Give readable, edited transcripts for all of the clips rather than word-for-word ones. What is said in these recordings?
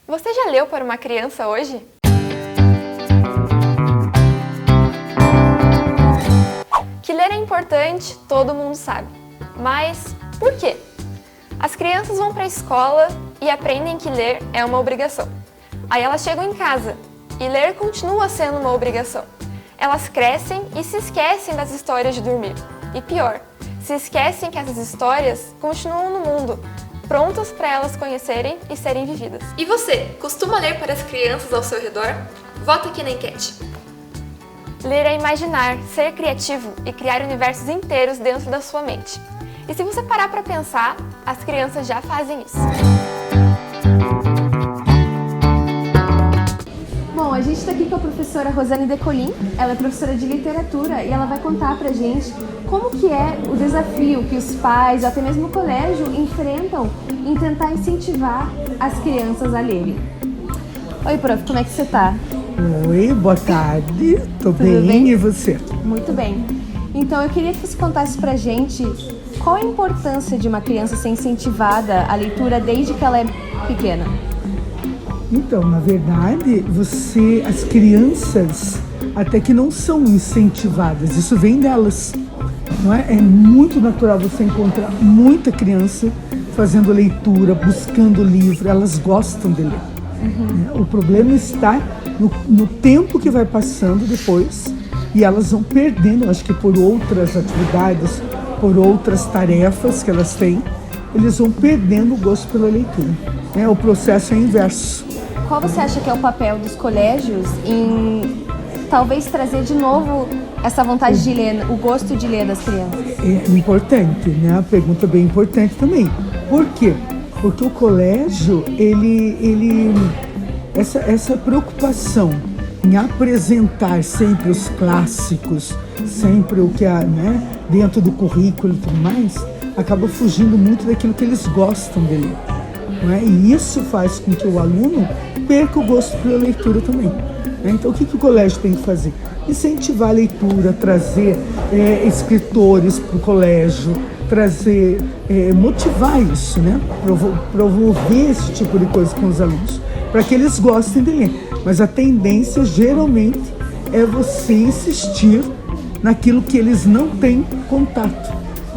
Você já leu para uma criança hoje? Que ler é importante, todo mundo sabe. Mas por quê? As crianças vão para a escola e aprendem que ler é uma obrigação. Aí elas chegam em casa e ler continua sendo uma obrigação. Elas crescem e se esquecem das histórias de dormir. E pior, se esquecem que essas histórias continuam no mundo, prontas para elas conhecerem e serem vividas. E você, costuma ler para as crianças ao seu redor? Vota aqui na enquete. Ler é imaginar, ser criativo e criar universos inteiros dentro da sua mente. E se você parar para pensar, as crianças já fazem isso. Bom, a gente está aqui com a professora Rosane Decolim, ela é professora de literatura e ela vai contar pra gente como que é o desafio que os pais, ou até mesmo o colégio, enfrentam em tentar incentivar as crianças a lerem. Oi, prof, como é que você tá? Oi, boa tarde, tô bem? bem, e você? Muito bem. Então eu queria que você contasse pra gente qual a importância de uma criança ser incentivada à leitura desde que ela é pequena. Então, na verdade, as crianças até que não são incentivadas, isso vem delas, não é? É muito natural você encontrar muita criança fazendo leitura, buscando livro, elas gostam de ler. O problema está no tempo que vai passando depois e elas vão perdendo, acho que por outras atividades, por outras tarefas que elas têm, eles vão perdendo o gosto pela leitura. O processo é inverso. Qual você acha que é o papel dos colégios em talvez trazer de novo essa vontade de ler, o gosto de ler das crianças? É importante, né? A pergunta é bem importante também. Por quê? Porque o colégio, essa preocupação em apresentar sempre os clássicos, sempre o que há, né, dentro do currículo e tudo mais, acaba fugindo muito daquilo que eles gostam de ler. E isso faz com que o aluno perca o gosto pela leitura também. Então, o que o colégio tem que fazer? Incentivar a leitura, trazer escritores para o colégio, motivar isso, né? Promover esse tipo de coisa com os alunos, para que eles gostem de ler. Mas a tendência, geralmente, é você insistir naquilo que eles não têm contato,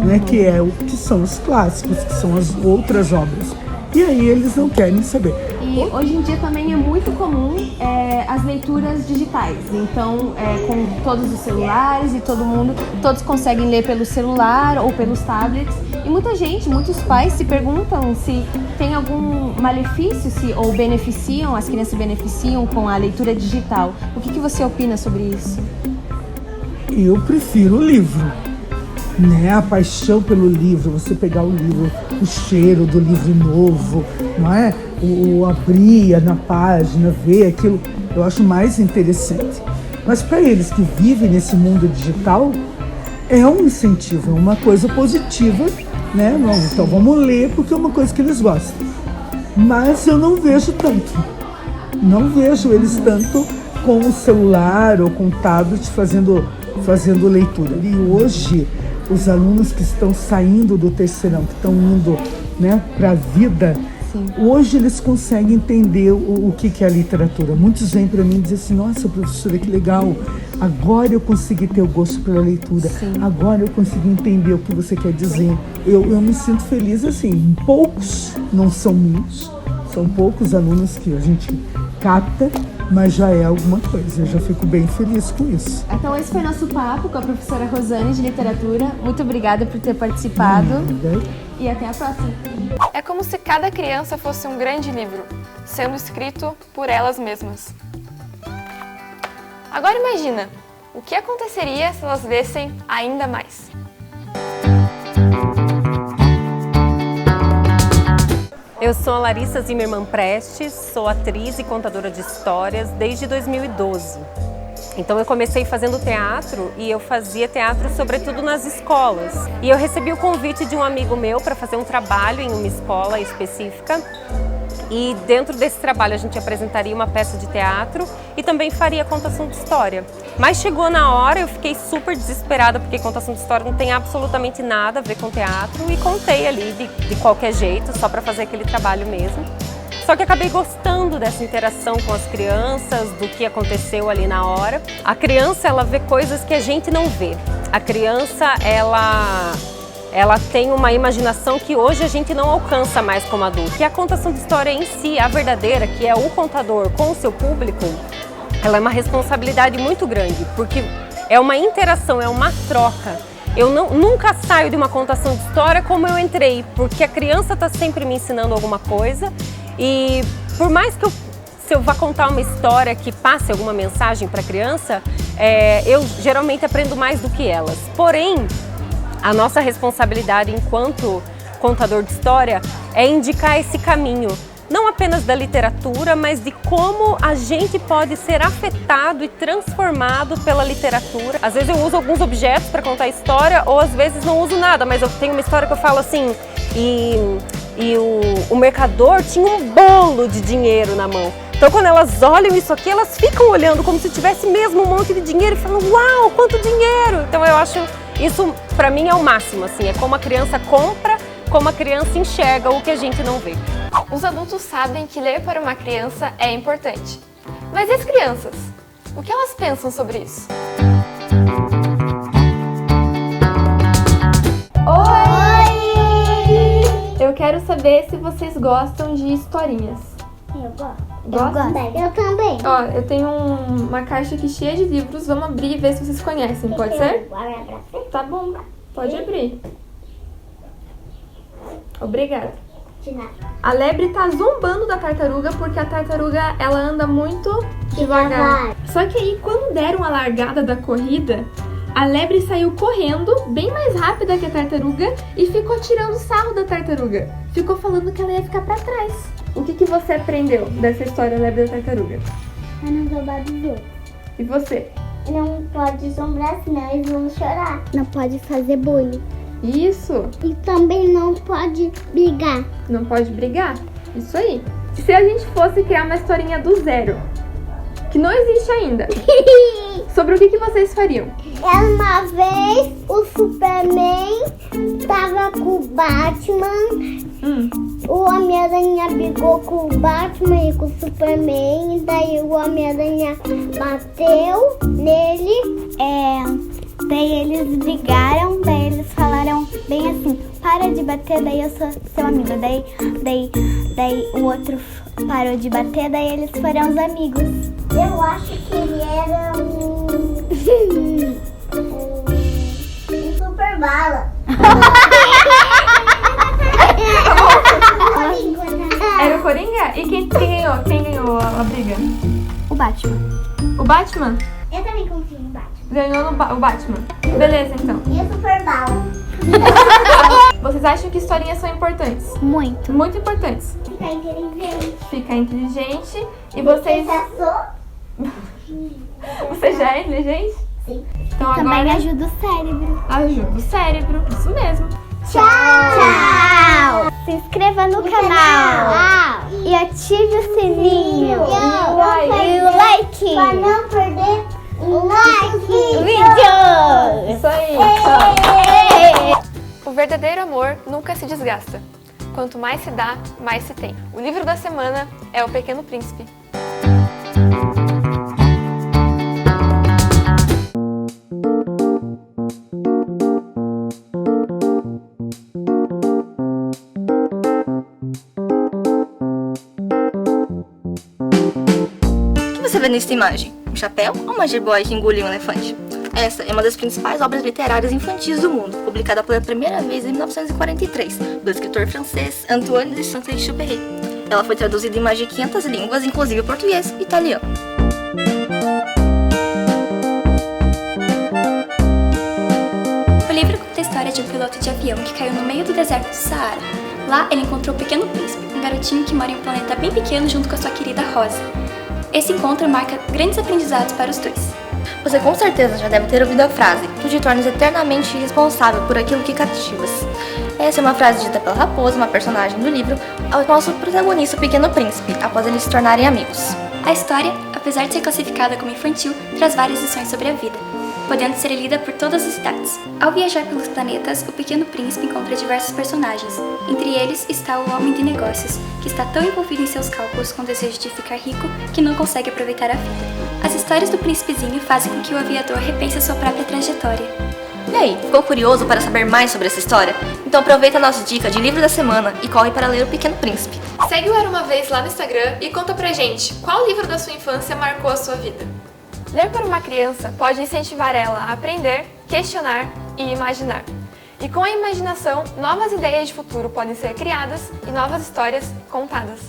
né? Que são os clássicos, que são as outras obras. E aí eles não querem saber. E hoje em dia também é muito comum as leituras digitais. Então, com todos os celulares e todos conseguem ler pelo celular ou pelos tablets. E muitos pais se perguntam se tem algum malefício, ou as crianças beneficiam com a leitura digital. O que você opina sobre isso? Eu prefiro o livro. A paixão pelo livro, você pegar o livro, o cheiro do livro novo, não é? O abrir na página, ver aquilo, eu acho mais interessante. Mas para eles que vivem nesse mundo digital, é um incentivo, é uma coisa positiva, né? Então vamos ler porque é uma coisa que eles gostam. Mas eu não vejo tanto, não vejo eles tanto com o celular ou com o tablet fazendo leitura. E hoje, os alunos que estão saindo do terceirão, que estão indo, né, para a vida, sim, hoje eles conseguem entender o que é a literatura. Muitos vêm para mim e dizem assim: nossa, professora, que legal, agora eu consegui ter o gosto pela leitura, sim, agora eu consegui entender o que você quer dizer. Eu me sinto feliz assim. Poucos, não são muitos, são poucos alunos que a gente capta, mas já é alguma coisa, eu já fico bem feliz com isso. Então esse foi nosso papo com a professora Rosane de literatura. Muito obrigada por ter participado e até a próxima. É como se cada criança fosse um grande livro, sendo escrito por elas mesmas. Agora imagina, o que aconteceria se elas lessem ainda mais? Eu sou a Larissa Zimmermann Prestes, sou atriz e contadora de histórias desde 2012. Então eu comecei fazendo teatro e eu fazia teatro sobretudo nas escolas. E eu recebi o convite de um amigo meu para fazer um trabalho em uma escola específica. E dentro desse trabalho a gente apresentaria uma peça de teatro e também faria contação de história. Mas chegou na hora, eu fiquei super desesperada porque contação de história não tem absolutamente nada a ver com teatro e contei ali de qualquer jeito, só para fazer aquele trabalho mesmo. Só que acabei gostando dessa interação com as crianças, do que aconteceu ali na hora. A criança, ela vê coisas que a gente não vê. A criança, ela tem uma imaginação que hoje a gente não alcança mais como adulto. E a contação de história em si, a verdadeira, que é o contador com o seu público, ela é uma responsabilidade muito grande, porque é uma interação, é uma troca. Eu nunca saio de uma contação de história como eu entrei, porque a criança está sempre me ensinando alguma coisa e por mais que se eu vá contar uma história que passe alguma mensagem para a criança, eu geralmente aprendo mais do que elas. Porém, a nossa responsabilidade enquanto contador de história é indicar esse caminho, não apenas da literatura, mas de como a gente pode ser afetado e transformado pela literatura. Às vezes eu uso alguns objetos para contar a história, ou às vezes não uso nada, mas eu tenho uma história que eu falo assim, e o mercador tinha um bolo de dinheiro na mão. Então quando elas olham isso aqui, elas ficam olhando como se tivesse mesmo um monte de dinheiro e falam, uau, quanto dinheiro! Então eu acho isso, para mim, é o máximo, assim, é como a criança compra, como a criança enxerga o que a gente não vê. Os adultos sabem que ler para uma criança é importante. Mas e as crianças? O que elas pensam sobre isso? Oi! Eu quero saber se vocês gostam de historinhas. Eu gosto. Gosta? Eu também. Ó, eu tenho uma caixa aqui cheia de livros. Vamos abrir e ver se vocês conhecem, pode ser? Tá bom, pode abrir. Obrigada. De nada. A lebre tá zombando da tartaruga porque a tartaruga, ela anda muito devagar. Só que aí, quando deram a largada da corrida, a lebre saiu correndo bem mais rápida que a tartaruga e ficou tirando sarro da tartaruga. Ficou falando que ela ia ficar pra trás. O que você aprendeu dessa história lebre da tartaruga? Eu não zombar dos outros. E você? Não pode zombrar, senão eles vão chorar. Não pode fazer bullying. Isso! E também não pode brigar. Não pode brigar? Isso aí. Se a gente fosse criar uma historinha do zero, que não existe ainda, sobre o que vocês fariam? Uma vez o Superman tava com o Batman. O Homem-Aranha brigou com o Batman e com o Superman. Daí o Homem-Aranha bateu nele. Daí eles brigaram. Daí eles falaram bem assim: para de bater, daí eu sou seu amigo. Daí o outro parou de bater, daí eles foram os amigos. Eu acho que ele era um super bala. Era o Coringa? E quem ganhou? Quem ganhou a briga? O Batman. O Batman? Eu também confio no Batman. Ganhou o Batman. Beleza, então. E o super bala? Vocês acham que historinhas são importantes? Muito. Muito importantes. Ficar inteligente. Ficar inteligente. E vocês... Já sou? Você já é inteligente? Sim. Então Também agora... ajuda o cérebro. Ajuda o cérebro. Isso mesmo. Tchau! Se inscreva no canal. E ative o sininho. E o like. Pra não perder o vídeo. Isso aí. O verdadeiro amor nunca se desgasta. Quanto mais se dá, mais se tem. O livro da semana é O Pequeno Príncipe. O que você vê nessa imagem? Um chapéu ou uma jiboia que engoliu um elefante? Essa é uma das principais obras literárias infantis do mundo, publicada pela primeira vez em 1943, do escritor francês Antoine de Saint-Exupéry. Ela foi traduzida em mais de 500 línguas, inclusive português e italiano. O livro conta a história de um piloto de avião que caiu no meio do deserto do Saara. Lá, ele encontrou o Pequeno Príncipe, um garotinho que mora em um planeta bem pequeno junto com a sua querida Rosa. Esse encontro marca grandes aprendizados para os dois. Você com certeza já deve ter ouvido a frase: tu te tornas eternamente responsável por aquilo que cativas. Essa é uma frase dita pela Raposa, uma personagem do livro, ao nosso protagonista, o Pequeno Príncipe, após eles se tornarem amigos. A história, apesar de ser classificada como infantil, traz várias lições sobre a vida. podendo ser lida por todas as idades. Ao viajar pelos planetas, o Pequeno Príncipe encontra diversos personagens. Entre eles está o homem de negócios, que está tão envolvido em seus cálculos com o desejo de ficar rico que não consegue aproveitar a vida. As histórias do príncipezinho fazem com que o aviador repense a sua própria trajetória. E aí, ficou curioso para saber mais sobre essa história? Então aproveita a nossa dica de livro da semana e corre para ler O Pequeno Príncipe. Segue o Era Uma Vez lá no Instagram e conta pra gente qual livro da sua infância marcou a sua vida. Ler para uma criança pode incentivar ela a aprender, questionar e imaginar. E com a imaginação, novas ideias de futuro podem ser criadas e novas histórias contadas.